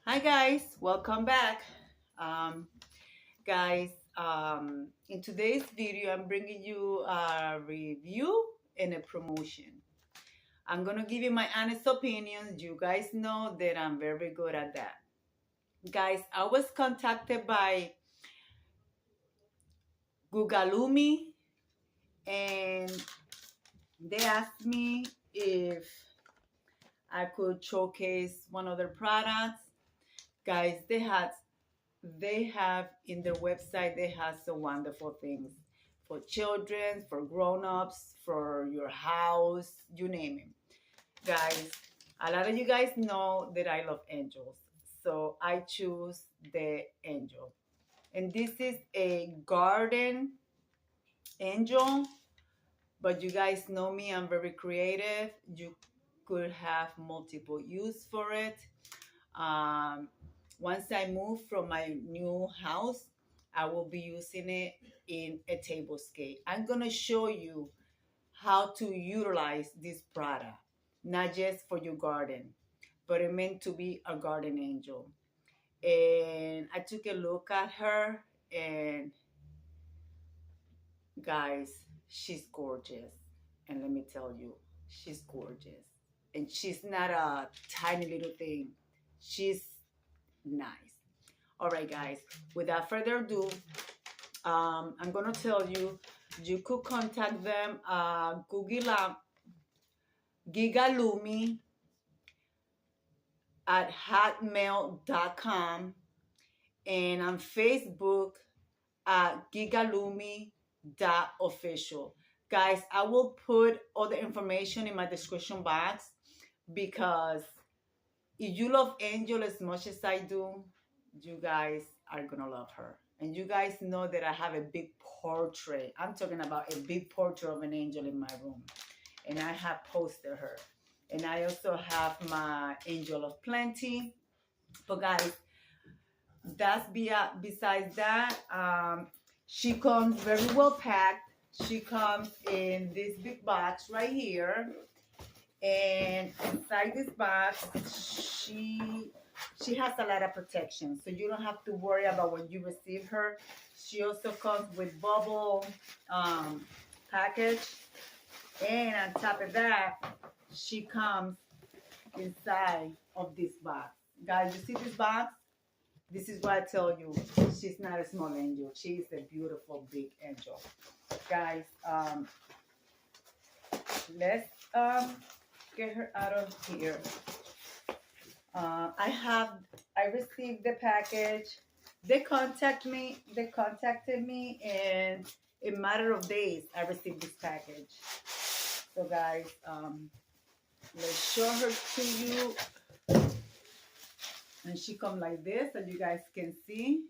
Hi guys, welcome back. Guys, in today's video, I'm bringing you a review and a promotion. I'm gonna give you my honest opinions. You guys know that I'm very good at that. Guys, I was contacted by GiGALUMI and they asked me if I could showcase one of their products. Guys, they have in their website, they have some wonderful things for children, for grown-ups, for your house, you name it. Guys, a lot of you guys know that I love angels, so I choose the angel. And this is a garden angel, but you guys know me, I'm very creative. You could have multiple use for it. um, Once I move from my new house, I will be using it in a table scale. I'm gonna show you how to utilize this product, not just for your garden, but it meant to be a garden angel. And I took a look at her, and guys, she's gorgeous. And let me tell you, she's gorgeous. And she's not a tiny little thing. She's nice. All right, guys, without further ado, I'm going to tell you, you could contact them, Google GiGALUMI at hotmail.com, and on Facebook at gigalumi.official. Guys, I will put all the information in my description box because if you love Angel as much as I do, you guys are gonna love her. And you guys know that I have a big portrait. I'm talking about a big portrait of an angel in my room. And I have posted her. And I also have my angel of plenty. But guys, besides that, she comes very well packed. She comes in this big box right here, and inside this box she has a lot of protection, so you don't have to worry about when you receive her. She also comes with bubble package, and on top of that, she comes inside of this box. Guys, you see this box? This is why I tell you, she's not a small angel. She's a beautiful big angel. Guys, let's get her out of here. I received the package. They contacted me, and in a matter of days, I received this package. So guys, let's show her to you. And she come like this, and you guys can see.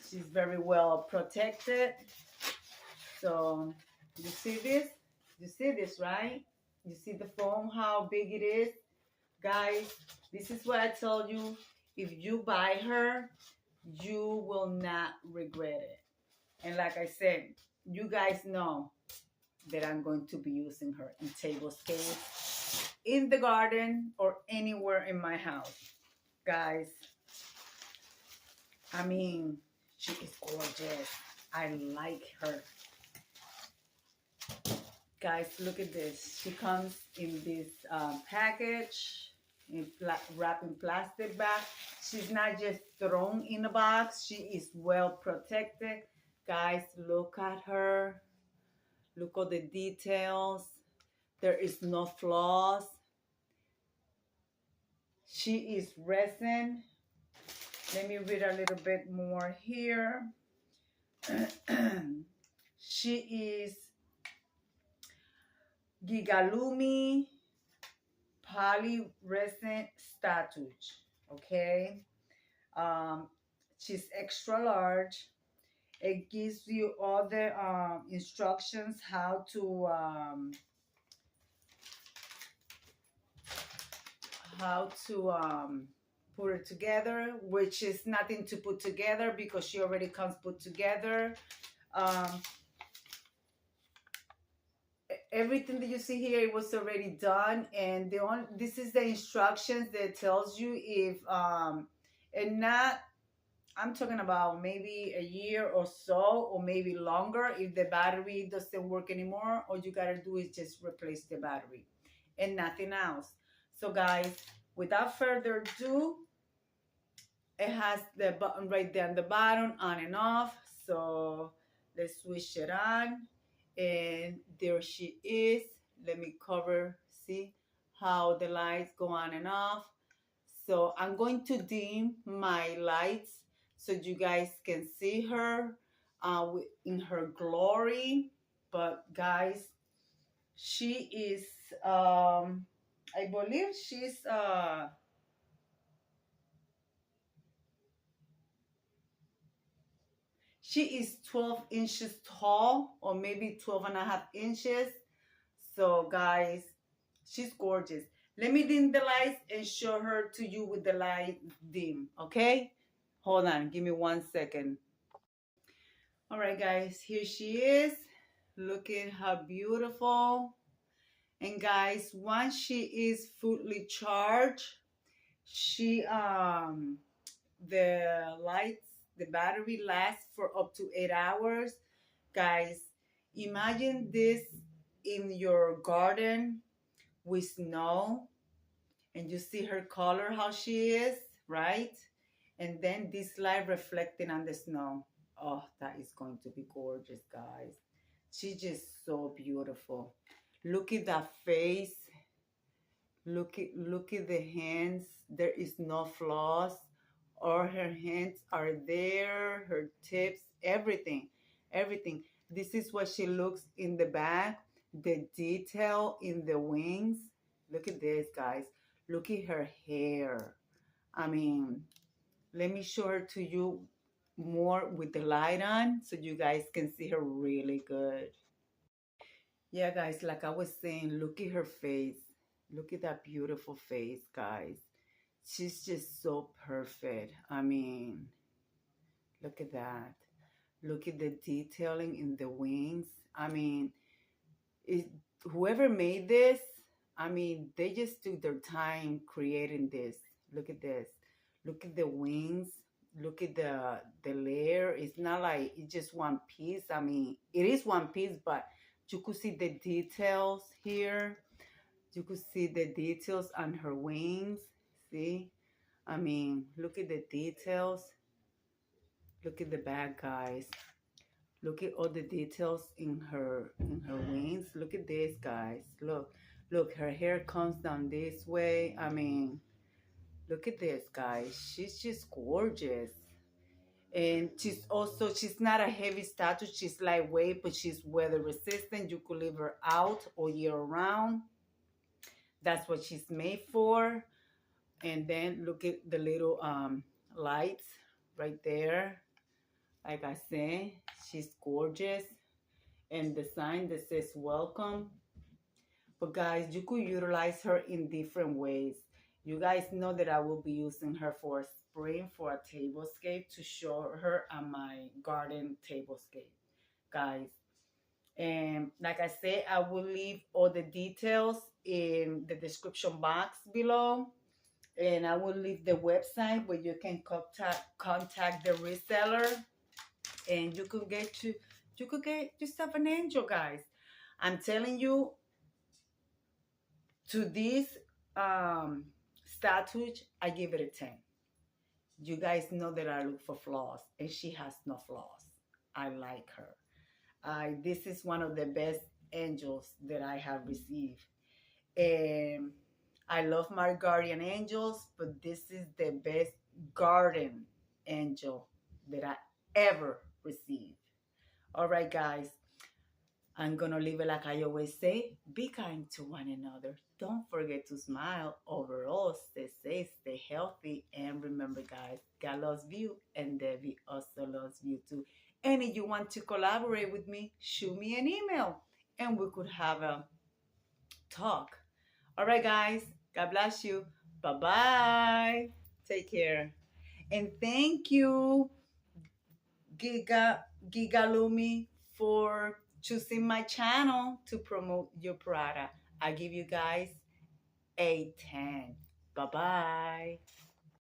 She's very well protected. So you see this? You see this, right? You see the foam, how big it is? Guys, this is what I tell you. If you buy her, you will not regret it. And like I said, you guys know that I'm going to be using her in table scales, in the garden, or anywhere in my house. Guys, I mean, she is gorgeous. I like her. Guys, look at this. She comes in this package, wrapped in plastic bag. She's not just thrown in a box. She is well protected. Guys, look at her. Look at the details. There is no flaws. She is resin. Let me read a little bit more here. She is GiGALUMI polyresin statues. Okay, she's extra large. It gives you all the instructions how to put it together, which is nothing to put together because she already comes put together. um, everything that you see here, it was already done, and this is the instructions that tells you if and not, I'm talking about maybe a year or so, or maybe longer, if the battery doesn't work anymore, all you gotta do is just replace the battery and nothing else. So guys, without further ado, it has the button right there on the bottom, on and off. So let's switch it on. And there she is. Let me cover, see how the lights go on and off. So I'm going to dim my lights so you guys can see her in her glory. But guys, she is, I believe she is 12 inches tall, or maybe 12 and a half inches. So guys, she's gorgeous. Let me dim the lights and show her to you with the light dim, okay? Hold on, give me 1 second. All right, guys, here she is. Look at how beautiful. And guys, once she is fully charged, she the lights, the battery lasts for up to 8 hours. Guys, imagine this in your garden with snow, and you see her color, how she is, right? And then this light reflecting on the snow. Oh, that is going to be gorgeous, guys. She's just so beautiful. Look at that face. Look at the hands. There is no flaws. All her hands are there, her tips, everything. Everything. This is what she looks in the back. The detail in the wings. Look at this, guys. Look at her hair. I mean, let me show her to you more with the light on so you guys can see her really good. Yeah, guys, like I was saying, look at her face. Look at that beautiful face, guys. She's just so perfect. I mean, look at that. Look at the detailing in the wings. I mean, it, whoever made this, I mean, they just took their time creating this. Look at this. Look at the wings. Look at the layer. It's not like it's just one piece. I mean, it is one piece, but you could see the details here. You could see the details on her wings. See? I mean, look at the details. Look at the back, guys. Look at all the details in her wings. Look at this, guys. Look, her hair comes down this way. I mean, look at this, guys. She's just gorgeous. And she's not a heavy statue. She's lightweight, but she's weather resistant. You could leave her out all year round. That's what she's made for. And then look at the little lights right there. Like I said, she's gorgeous. And the sign that says welcome. But guys, you could utilize her in different ways. You guys know that I will be using her for spring for a tablescape to show her on my garden tablescape, guys. And like I said, I will leave all the details in the description box below. And I will leave the website where you can contact the reseller, and you could get yourself an angel, guys. I'm telling you, to this statue, I give it a 10. You guys know that I look for flaws, and she has no flaws. I like her. This is one of the best angels that I have received. And I love my guardian angels, but this is the best garden angel that I ever received. All right, guys. I'm going to leave it like I always say. Be kind to one another. Don't forget to smile. Overall, stay safe, stay healthy. And remember, guys, God loves you, and Debbie also loves you too. And if you want to collaborate with me, shoot me an email and we could have a talk. All right, guys. God bless you. Bye-bye. Take care. And thank you, GiGALUMI, for choosing my channel to promote your product. I give you guys a 10. Bye-bye.